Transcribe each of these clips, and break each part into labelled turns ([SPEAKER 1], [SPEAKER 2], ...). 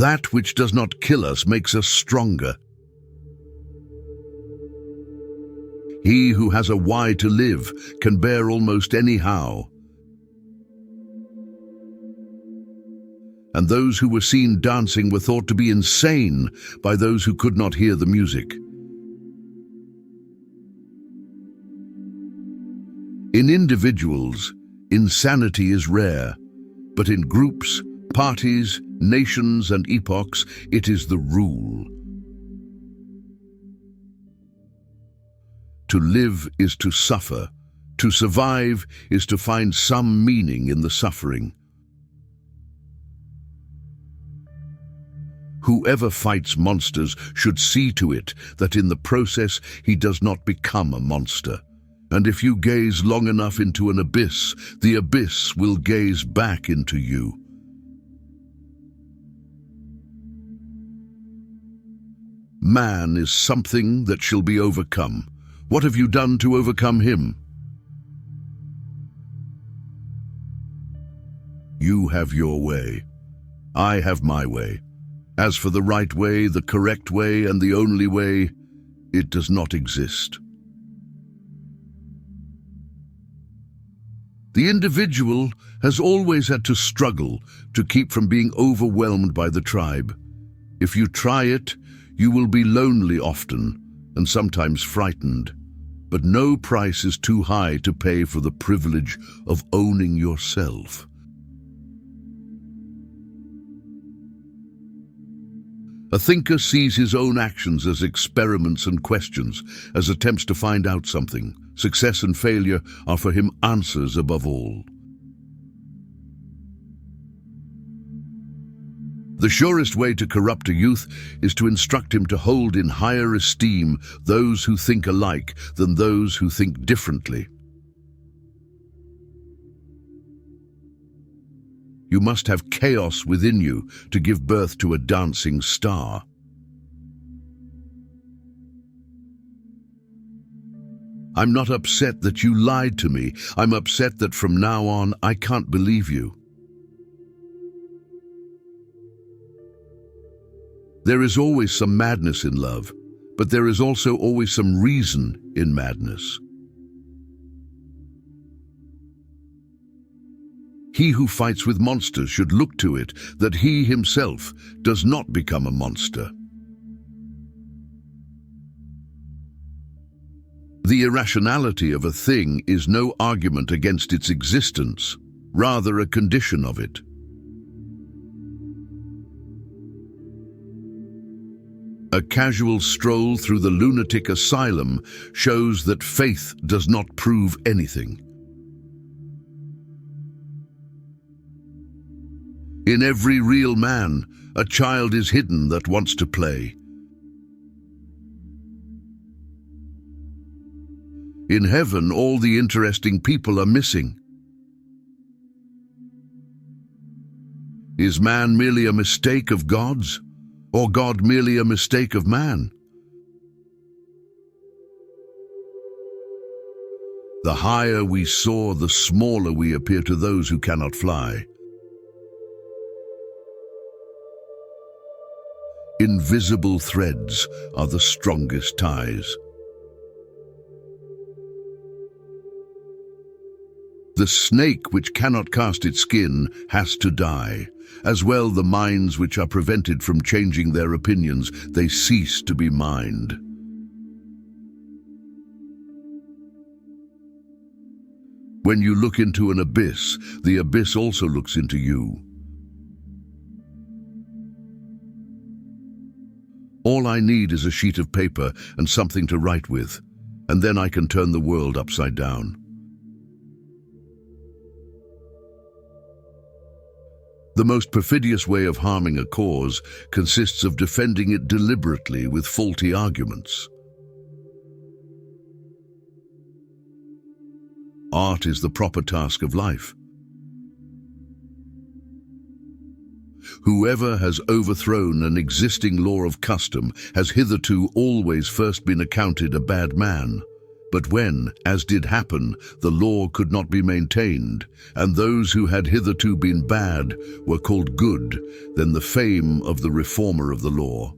[SPEAKER 1] That which does not kill us makes us stronger. He who has a why to live can bear almost any how. And those who were seen dancing were thought to be insane by those who could not hear the music. In individuals, insanity is rare, but in groups, parties, nations, and epochs, it is the rule. To live is to suffer. To survive is to find some meaning in the suffering. Whoever fights monsters should see to it that in the process he does not become a monster. And if you gaze long enough into an abyss, the abyss will gaze back into you. Man is something that shall be overcome. What have you done to overcome him? You have your way. I have my way. As for the right way, the correct way, and the only way, it does not exist. The individual has always had to struggle to keep from being overwhelmed by the tribe. If you try it, you will be lonely often, and sometimes frightened. But no price is too high to pay for the privilege of owning yourself. A thinker sees his own actions as experiments and questions, as attempts to find out something. Success and failure are for him answers above all. The surest way to corrupt a youth is to instruct him to hold in higher esteem those who think alike than those who think differently. You must have chaos within you to give birth to a dancing star. I'm not upset that you lied to me. I'm upset that from now on I can't believe you. There is always some madness in love, but there is also always some reason in madness. He who fights with monsters should look to it that he himself does not become a monster. The irrationality of a thing is no argument against its existence, rather a condition of it. A casual stroll through the lunatic asylum shows that faith does not prove anything. In every real man, a child is hidden that wants to play. In heaven, all the interesting people are missing. Is man merely a mistake of God's, or God merely a mistake of man? The higher we soar, the smaller we appear to those who cannot fly. Invisible threads are the strongest ties. The snake which cannot cast its skin has to die. As well, the minds which are prevented from changing their opinions, they cease to be mind. When you look into an abyss, the abyss also looks into you. All I need is a sheet of paper and something to write with, and then I can turn the world upside down. The most perfidious way of harming a cause consists of defending it deliberately with faulty arguments. Art is the proper task of life. Whoever has overthrown an existing law of custom has hitherto always first been accounted a bad man. But when, as did happen, the law could not be maintained, and those who had hitherto been bad were called good, then the fame of the reformer of the law.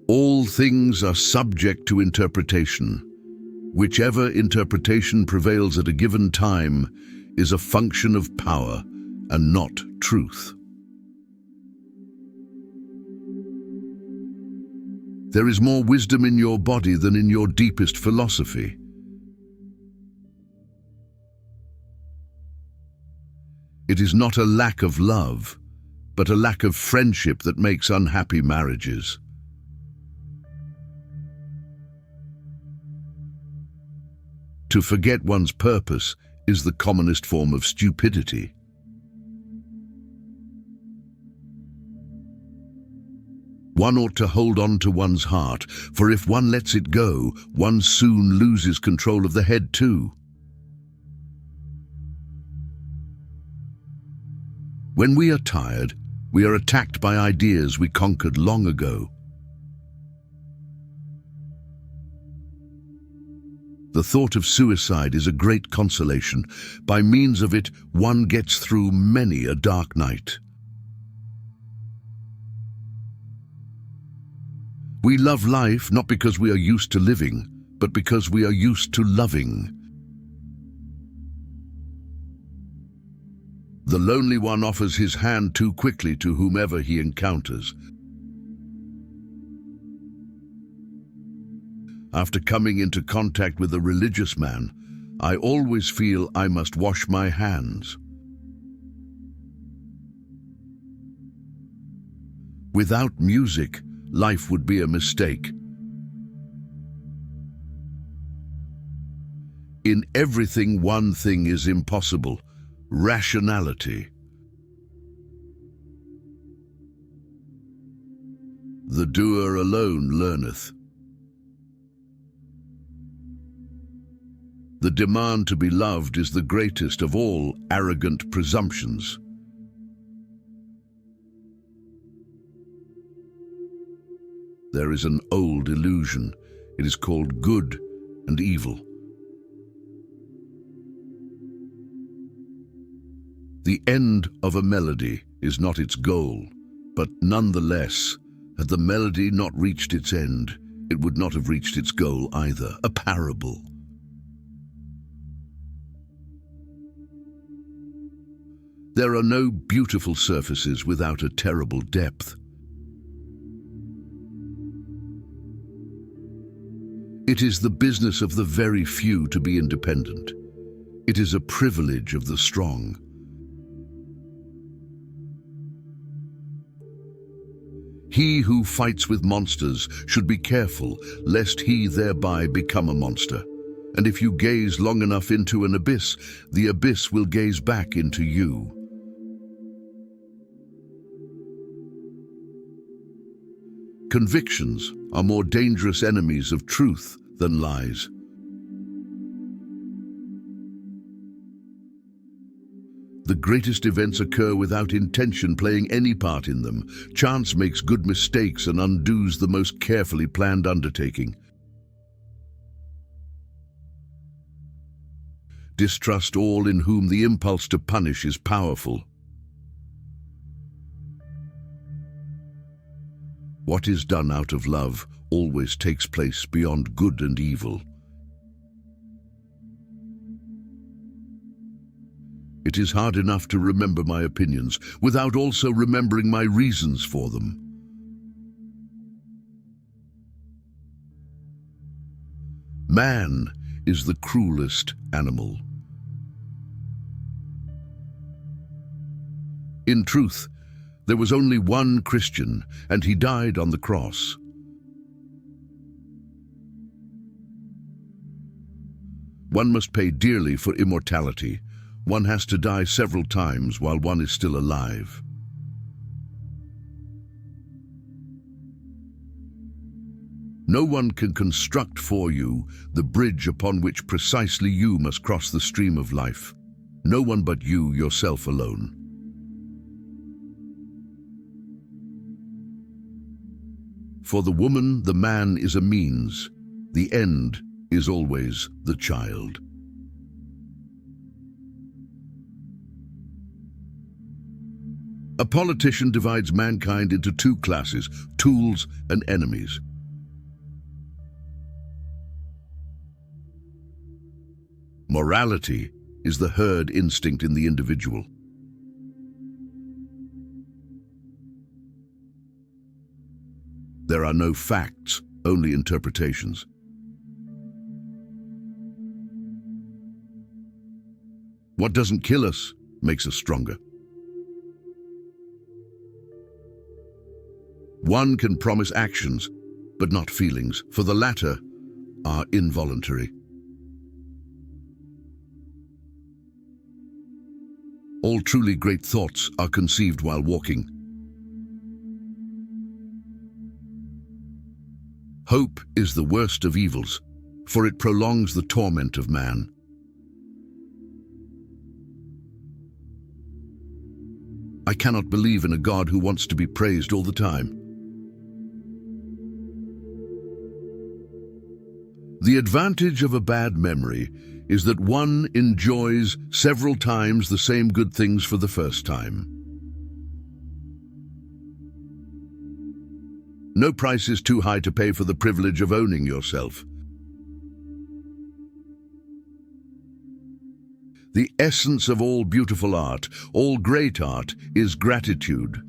[SPEAKER 1] All things are subject to interpretation. Whichever interpretation prevails at a given time is a function of power and not truth. There is more wisdom in your body than in your deepest philosophy. It is not a lack of love, but a lack of friendship that makes unhappy marriages. To forget one's purpose is the commonest form of stupidity. One ought to hold on to one's heart, for if one lets it go, one soon loses control of the head too. When we are tired, we are attacked by ideas we conquered long ago. The thought of suicide is a great consolation. By means of it, one gets through many a dark night. We love life not because we are used to living, but because we are used to loving. The lonely one offers his hand too quickly to whomever he encounters. After coming into contact with a religious man, I always feel I must wash my hands. Without music, life would be a mistake. In everything, one thing is impossible: rationality. The doer alone learneth. The demand to be loved is the greatest of all arrogant presumptions. There is an old illusion. It is called good and evil. The end of a melody is not its goal, but nonetheless, had the melody not reached its end, it would not have reached its goal either. A parable. There are no beautiful surfaces without a terrible depth. It is the business of the very few to be independent. It is a privilege of the strong. He who fights with monsters should be careful lest he thereby become a monster. And if you gaze long enough into an abyss, the abyss will gaze back into you. Convictions are more dangerous enemies of truth than lies. The greatest events occur without intention playing any part in them. Chance makes good mistakes and undoes the most carefully planned undertaking. Distrust all in whom the impulse to punish is powerful. What is done out of love always takes place beyond good and evil. It is hard enough to remember my opinions without also remembering my reasons for them. Man is the cruelest animal. In truth, there was only one Christian, and he died on the cross. One must pay dearly for immortality. One has to die several times while one is still alive. No one can construct for you the bridge upon which precisely you must cross the stream of life. No one but you, yourself alone. For the woman, the man is a means. The end is always the child. A politician divides mankind into two classes, tools and enemies. Morality is the herd instinct in the individual. There are no facts, only interpretations. What doesn't kill us makes us stronger. One can promise actions, but not feelings, for the latter are involuntary. All truly great thoughts are conceived while walking. Hope is the worst of evils, for it prolongs the torment of man. I cannot believe in a God who wants to be praised all the time. The advantage of a bad memory is that one enjoys several times the same good things for the first time. No price is too high to pay for the privilege of owning yourself. The essence of all beautiful art, all great art, is gratitude.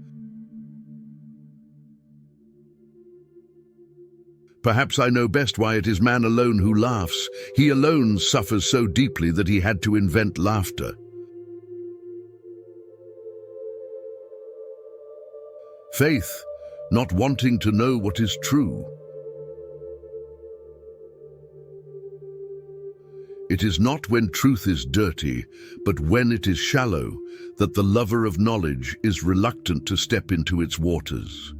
[SPEAKER 1] Perhaps I know best why it is man alone who laughs. He alone suffers so deeply that he had to invent laughter. Faith, not wanting to know what is true. It is not when truth is dirty, but when it is shallow, that the lover of knowledge is reluctant to step into its waters.